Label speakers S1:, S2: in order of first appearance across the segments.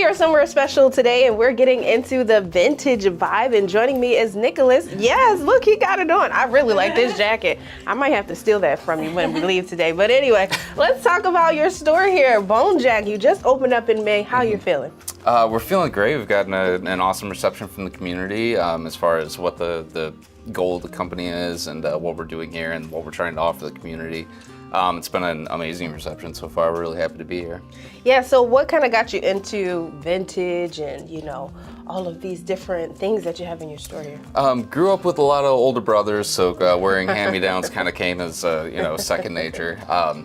S1: we are somewhere special today, and we're getting into the vintage vibe. And joining me is Nicholas. Yes, look, he got it on. I really like this jacket. I might have to steal that from you when we leave today. But anyway, let's talk about your store here, Bonejacked. You just opened up in May. How you feeling?
S2: We're feeling great. We've gotten an awesome reception from the community as far as what the goal of the company is and what we're doing here and what we're trying to offer the community. It's been an amazing reception so far. We're really happy to be here.
S1: Yeah, so what kind of got you into vintage and, you know, all of these different things that you have in your store here?
S2: Grew up with a lot of older brothers, so wearing hand-me-downs kind of came as, second nature,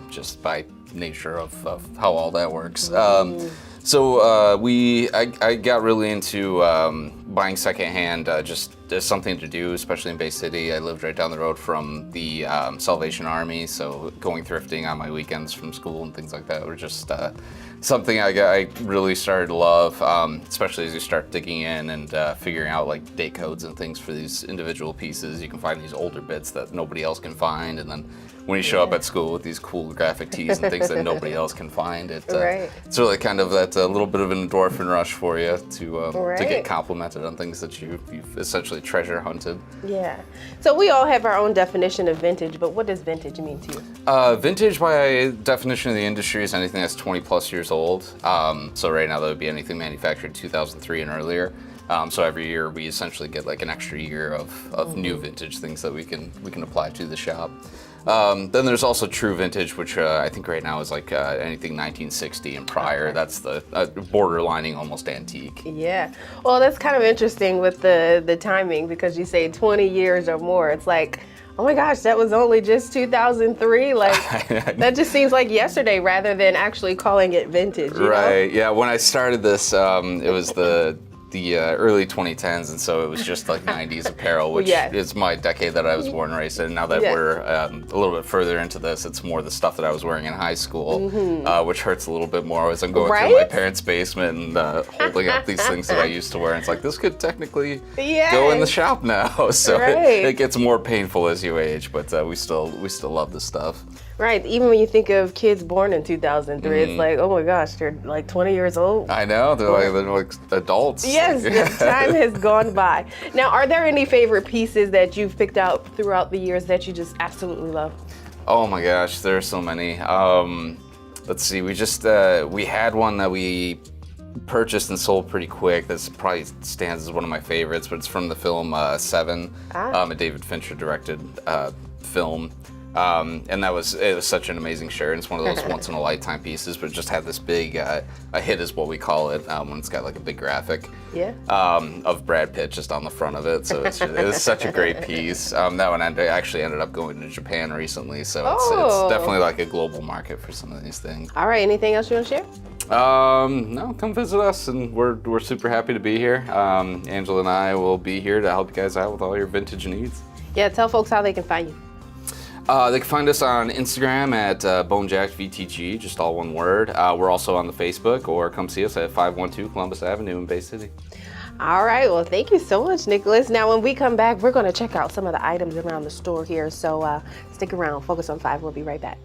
S2: just by nature of how all that works. I got really into buying secondhand just as something to do, especially in Bay City. I lived right down the road from the Salvation Army, so going thrifting on my weekends from school and things like that were just something I really started to love, especially as you start digging in and figuring out like date codes and things for these individual pieces. You can find these older bits that nobody else can find, and then when you show up at school with these cool graphic tees and things that nobody else can find, it's really kind of that little bit of an endorphin rush for you to get complimented on things that you've essentially treasure hunted.
S1: Yeah. So we all have our own definition of vintage, but what does vintage mean to you?
S2: Vintage, by definition of the industry, is anything that's 20 plus years old. So right now that would be anything manufactured 2003 and earlier. So every year we essentially get like an extra year of new vintage things that we can apply to the shop. Then there's also true vintage, which I think right now is like anything 1960 and prior. Okay. That's the borderlining almost antique.
S1: Yeah. Well, that's kind of interesting with the timing, because you say 20 years or more. It's like, oh my gosh, that was only just 2003. Like that just seems like yesterday rather than actually calling it vintage. You
S2: right.
S1: know?
S2: Yeah. When I started this, it was the early 2010s, and so it was just like 90s apparel, which is my decade that I was born and raised in. Now that we're a little bit further into this, it's more the stuff that I was wearing in high school, which hurts a little bit more as I'm going through my parents' basement and holding up these things that I used to wear. And it's like, this could technically go in the shop now. So it gets more painful as you age, but we still love this stuff.
S1: Right. Even when you think of kids born in 2003, it's like, oh my gosh, they're like 20 years old.
S2: I know. They're like adults.
S1: Yes, the time has gone by. Now, are there any favorite pieces that you've picked out throughout the years that you just absolutely love?
S2: Oh my gosh, there are so many. Let's see. We had one that we purchased and sold pretty quick. This probably stands as one of my favorites, but it's from the film Seven, a David Fincher directed film. And it was such an amazing shirt. It's one of those once in a lifetime pieces, but it just had this big, a hit is what we call it, when it's got like a big graphic of Brad Pitt just on the front of it. So it was such a great piece. That one actually ended up going to Japan recently, so it's definitely like a global market for some of these things.
S1: All right, anything else you want to share?
S2: No, come visit us, and we're super happy to be here. Angela and I will be here to help you guys out with all your vintage needs. Yeah,
S1: tell folks how they can find you.
S2: They can find us on Instagram at Bonejacked VTG, just all one word. We're also on the Facebook, or come see us at 512 Columbus Avenue in Bay City.
S1: All right, well, thank you so much, Nicholas. Now, when we come back, we're going to check out some of the items around the store here, so stick around. Focus on 5. We'll be right back.